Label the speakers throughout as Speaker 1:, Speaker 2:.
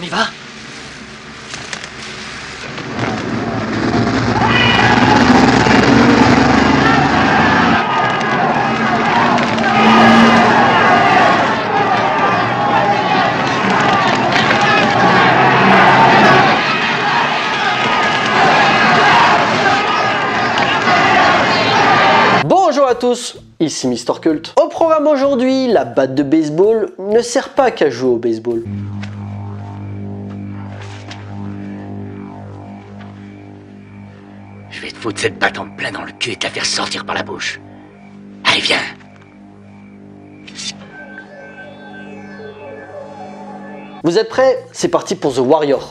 Speaker 1: On y va?
Speaker 2: Bonjour à tous, ici Mister Cult. Au programme aujourd'hui, la batte de baseball ne sert pas qu'à jouer au baseball.
Speaker 1: Je vais te foutre cette batte en plein dans le cul et te la faire sortir par la bouche. Allez, viens.
Speaker 2: Vous êtes prêts? C'est parti pour The Warrior.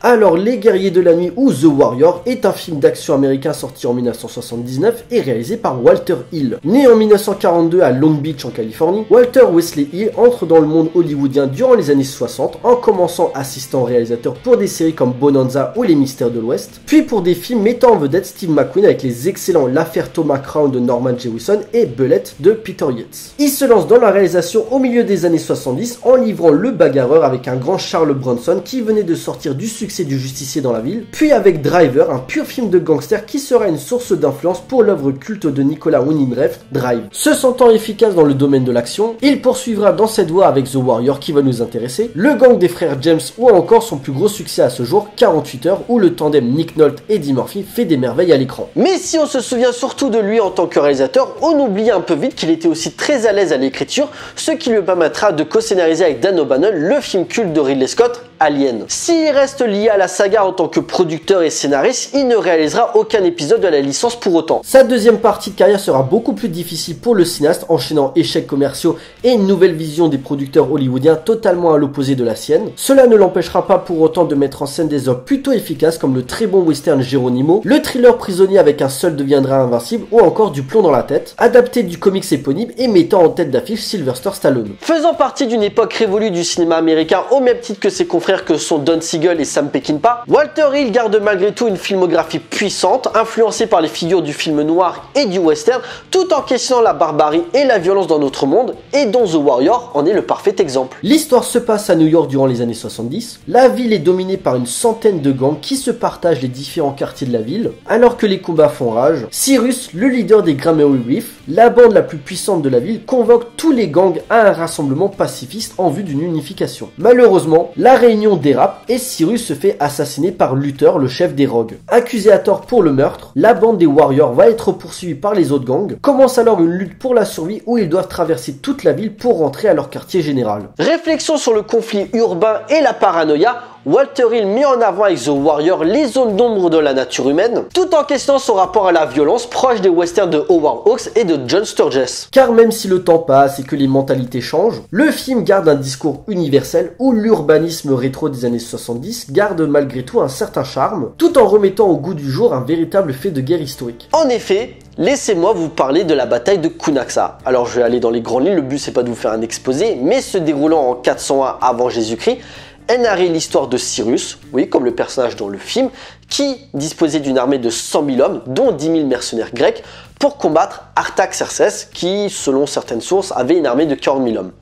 Speaker 2: Alors, Les Guerriers de la Nuit ou The Warrior est un film d'action américain sorti en 1979 et réalisé par Walter Hill. Né en 1942 à Long Beach en Californie, Walter Wesley Hill entre dans le monde hollywoodien durant les années 60 en commençant assistant réalisateur pour des séries comme Bonanza ou Les Mystères de l'Ouest, puis pour des films mettant en vedette Steve McQueen avec les excellents L'affaire Thomas Crown de Norman Jewison et Bullet de Peter Yates. Il se lance dans la réalisation au milieu des années 70 en livrant Le Bagarreur avec un grand Charles Bronson qui venait de sortir du succès du Justicier dans la ville, puis avec Driver, un pur film de gangster qui sera une source d'influence pour l'œuvre culte de Nicolas Winding Refn, Drive. Se sentant efficace dans le domaine de l'action, il poursuivra dans cette voie avec The Warrior qui va nous intéresser, le gang des frères James ou encore son plus gros succès à ce jour, 48 heures, où le tandem Nick Nolte et Eddie Murphy fait des merveilles à l'écran. Mais si on se souvient surtout de lui en tant que réalisateur, on oublie un peu vite qu'il était aussi très à l'aise à l'écriture, ce qui lui permettra de co-scénariser avec Dan O'Bannon le film culte de Ridley Scott, Alien. S'il reste lié à la saga en tant que producteur et scénariste, il ne réalisera aucun épisode de la licence pour autant. Sa deuxième partie de carrière sera beaucoup plus difficile pour le cinéaste, enchaînant échecs commerciaux et une nouvelle vision des producteurs hollywoodiens totalement à l'opposé de la sienne. Cela ne l'empêchera pas pour autant de mettre en scène des œuvres plutôt efficaces comme le très bon western Geronimo, le thriller Prisonnier avec un seul deviendra invincible ou encore Du plomb dans la tête, adapté du comics éponyme et mettant en tête d'affiche Sylvester Stallone. Faisant partie d'une époque révolue du cinéma américain au même titre que ses confrères que sont Don Siegel et Sam Peckinpah, Walter Hill garde malgré tout une filmographie puissante, influencée par les figures du film noir et du western, tout en questionnant la barbarie et la violence dans notre monde, et dont The Warrior en est le parfait exemple. L'histoire se passe à New York durant les années 70, la ville est dominée par une centaine de gangs qui se partagent les différents quartiers de la ville, alors que les combats font rage. Cyrus, le leader des Gramercy Reef, la bande la plus puissante de la ville, convoque tous les gangs à un rassemblement pacifiste en vue d'une unification. Malheureusement, la réunion dérape et Cyrus se fait assassiner par Luther, le chef des Rogues. Accusé à tort pour le meurtre, la bande des Warriors va être poursuivie par les autres gangs. Commence alors une lutte pour la survie où ils doivent traverser toute la ville pour rentrer à leur quartier général. Réflexion sur le conflit urbain et la paranoïa. Walter Hill met en avant avec The Warrior les zones d'ombre de la nature humaine, tout en questionnant son rapport à la violence proche des westerns de Howard Hawks et de John Sturges. Car même si le temps passe et que les mentalités changent, le film garde un discours universel où l'urbanisme rétro des années 70 garde malgré tout un certain charme, tout en remettant au goût du jour un véritable fait de guerre historique. En effet, laissez-moi vous parler de la bataille de Cunaxa. Alors je vais aller dans les grandes lignes, le but c'est pas de vous faire un exposé, mais se déroulant en 401 avant Jésus-Christ, elle narre l'histoire de Cyrus, oui, comme le personnage dans le film, qui disposait d'une armée de 100 000 hommes, dont 10 000 mercenaires grecs, pour combattre Artaxerxès, qui, selon certaines sources, avait une armée de 40 000 hommes.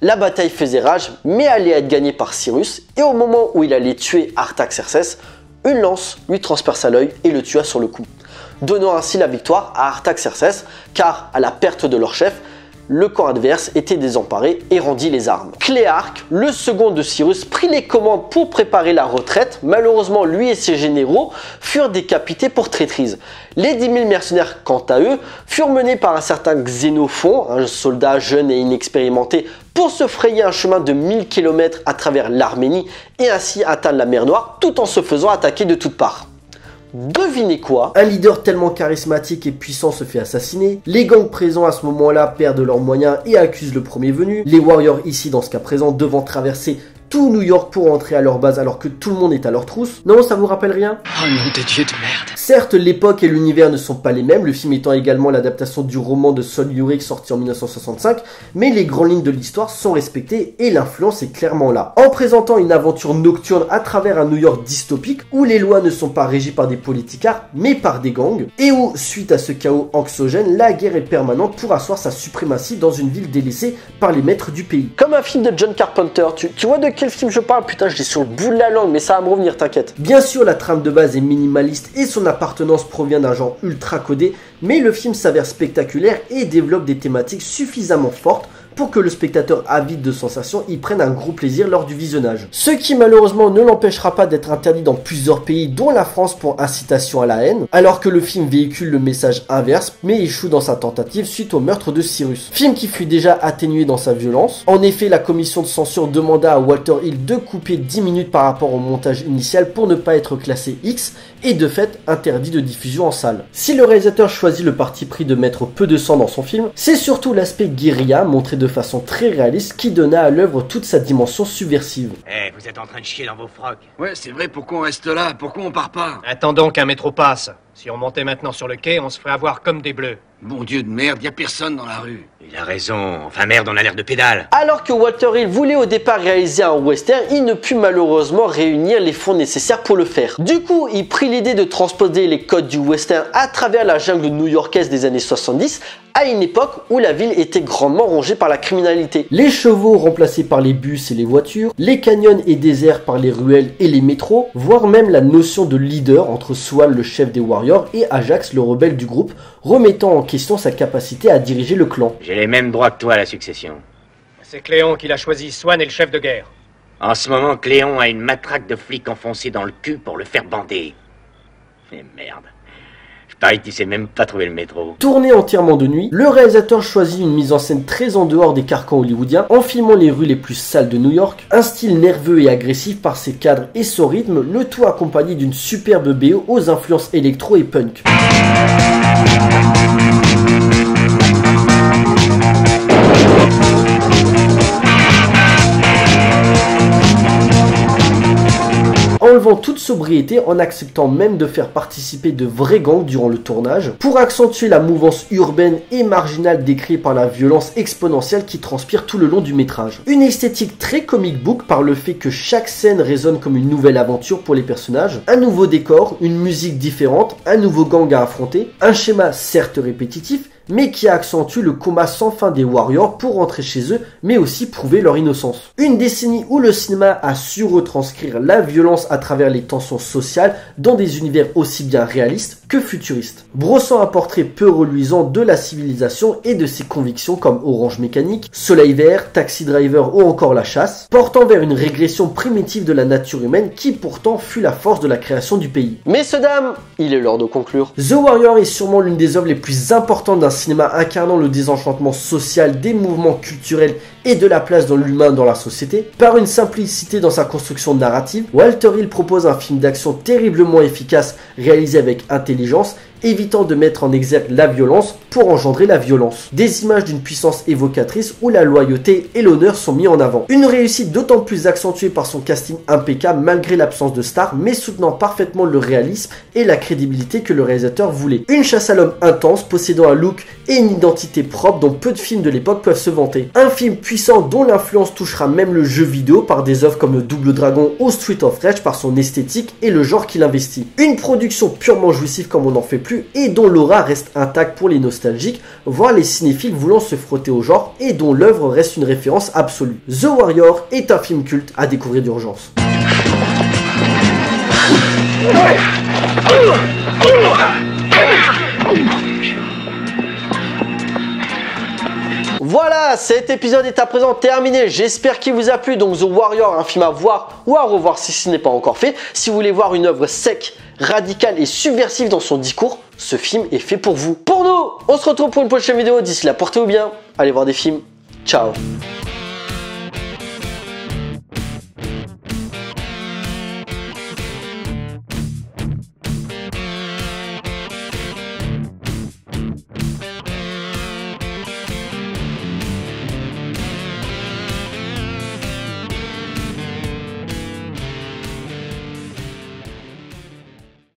Speaker 2: La bataille faisait rage, mais allait être gagnée par Cyrus, et au moment où il allait tuer Artaxerxès, une lance lui transperça l'œil et le tua sur le coup, donnant ainsi la victoire à Artaxerxès, car à la perte de leur chef, le camp adverse était désemparé et rendit les armes. Cléarque, le second de Cyrus, prit les commandes pour préparer la retraite. Malheureusement, lui et ses généraux furent décapités pour traîtrise. Les 10 000 mercenaires, quant à eux, furent menés par un certain Xénophon, un soldat jeune et inexpérimenté, pour se frayer un chemin de 1000 km à travers l'Arménie et ainsi atteindre la mer Noire, tout en se faisant attaquer de toutes parts. Devinez quoi? Un leader tellement charismatique et puissant se fait assassiner, les gangs présents à ce moment-là perdent leurs moyens et accusent le premier venu, les Warriors ici dans ce cas présent devant traverser tout New York pour entrer à leur base alors que tout le monde est à leur trousse. Non, ça vous rappelle rien?
Speaker 1: Oh nom de Dieu de merde.
Speaker 2: Certes, l'époque et l'univers ne sont pas les mêmes, le film étant également l'adaptation du roman de Sol Yurik sorti en 1965, mais les grandes lignes de l'histoire sont respectées et l'influence est clairement là. En présentant une aventure nocturne à travers un New York dystopique où les lois ne sont pas régies par des politicards mais par des gangs, et où, suite à ce chaos anxiogène, la guerre est permanente pour asseoir sa suprématie dans une ville délaissée par les maîtres du pays. Comme un film de John Carpenter, tu vois de quel film je parle? Putain, je l'ai sur le bout de la langue, mais ça va me revenir, t'inquiète. Bien sûr, la trame de base est minimaliste et son appartenance provient d'un genre ultra codé, mais le film s'avère spectaculaire et développe des thématiques suffisamment fortes pour que le spectateur avide de sensations y prenne un gros plaisir lors du visionnage. Ce qui malheureusement ne l'empêchera pas d'être interdit dans plusieurs pays dont la France pour incitation à la haine, alors que le film véhicule le message inverse mais échoue dans sa tentative suite au meurtre de Cyrus. Film qui fut déjà atténué dans sa violence. En effet, la commission de censure demanda à Walter Hill de couper 10 minutes par rapport au montage initial pour ne pas être classé X et de fait interdit de diffusion en salle. Si le réalisateur choisit le parti pris de mettre peu de sang dans son film, c'est surtout l'aspect guérilla montré de façon très réaliste qui donna à l'œuvre toute sa dimension subversive.
Speaker 1: Eh, vous êtes en train de chier dans vos frocs.
Speaker 3: Ouais, c'est vrai, pourquoi on reste là? Pourquoi on part pas?
Speaker 4: Attendons qu'un métro passe. Si on montait maintenant sur le quai, on se ferait avoir comme des bleus.
Speaker 3: Bon Dieu de merde, y a personne dans la rue.
Speaker 1: Il a raison. Enfin merde, on a l'air de pédale.
Speaker 2: Alors que Walter Hill voulait au départ réaliser un western, il ne put malheureusement réunir les fonds nécessaires pour le faire. Du coup, il prit l'idée de transposer les codes du western à travers la jungle new-yorkaise des années 70, à une époque où la ville était grandement rongée par la criminalité. Les chevaux remplacés par les bus et les voitures, les canyons et déserts par les ruelles et les métros, voire même la notion de leader entre Swan, le chef des Warriors, et Ajax, le rebelle du groupe, remettant en question sa capacité à diriger le clan.
Speaker 1: J'ai les mêmes droits que toi à la succession.
Speaker 4: C'est Cléon qui l'a choisi, Swan est le chef de guerre.
Speaker 1: En ce moment, Cléon a une matraque de flic enfoncée dans le cul pour le faire bander. Mais merde. Je parie qu'il sait même pas trouver le métro.
Speaker 2: Tourné entièrement de nuit, le réalisateur choisit une mise en scène très en dehors des carcans hollywoodiens en filmant les rues les plus sales de New York, un style nerveux et agressif par ses cadres et son rythme, le tout accompagné d'une superbe BO aux influences électro et punk. Enlevant toute sobriété en acceptant même de faire participer de vrais gangs durant le tournage, pour accentuer la mouvance urbaine et marginale décrite par la violence exponentielle qui transpire tout le long du métrage. Une esthétique très comic book par le fait que chaque scène résonne comme une nouvelle aventure pour les personnages, un nouveau décor, une musique différente, un nouveau gang à affronter, un schéma certes répétitif, mais qui accentue le combat sans fin des Warriors pour rentrer chez eux, mais aussi prouver leur innocence. Une décennie où le cinéma a su retranscrire la violence à travers les tensions sociales dans des univers aussi bien réalistes que futuristes. Brossant un portrait peu reluisant de la civilisation et de ses convictions comme Orange Mécanique, Soleil Vert, Taxi Driver ou encore La Chasse, portant vers une régression primitive de la nature humaine qui pourtant fut la force de la création du pays. Messieurs, dames, il est l'heure de conclure. The Warrior est sûrement l'une des œuvres les plus importantes d'un cinéma incarnant le désenchantement social des mouvements culturels et de la place dans l'humain dans la société. Par une simplicité dans sa construction narrative, Walter Hill propose un film d'action terriblement efficace réalisé avec intelligence, évitant de mettre en exergue la violence pour engendrer la violence. Des images d'une puissance évocatrice où la loyauté et l'honneur sont mis en avant. Une réussite d'autant plus accentuée par son casting impeccable malgré l'absence de stars, mais soutenant parfaitement le réalisme et la crédibilité que le réalisateur voulait. Une chasse à l'homme intense, possédant un look et une identité propre dont peu de films de l'époque peuvent se vanter. Un film puissant dont l'influence touchera même le jeu vidéo par des œuvres comme Double Dragon ou Street of Rage par son esthétique et le genre qu'il investit. Une production purement jouissive comme on n'en fait plus et dont l'aura reste intacte pour les nostalgiques, voire les cinéphiles voulant se frotter au genre et dont l'œuvre reste une référence absolue. The Warrior est un film culte à découvrir d'urgence. Voilà, cet épisode est à présent terminé. J'espère qu'il vous a plu. Donc The Warrior, un film à voir ou à revoir si ce n'est pas encore fait. Si vous voulez voir une œuvre sec, radicale et subversive dans son discours, ce film est fait pour vous. Pour nous, on se retrouve pour une prochaine vidéo. D'ici là, portez-vous bien. Allez voir des films. Ciao.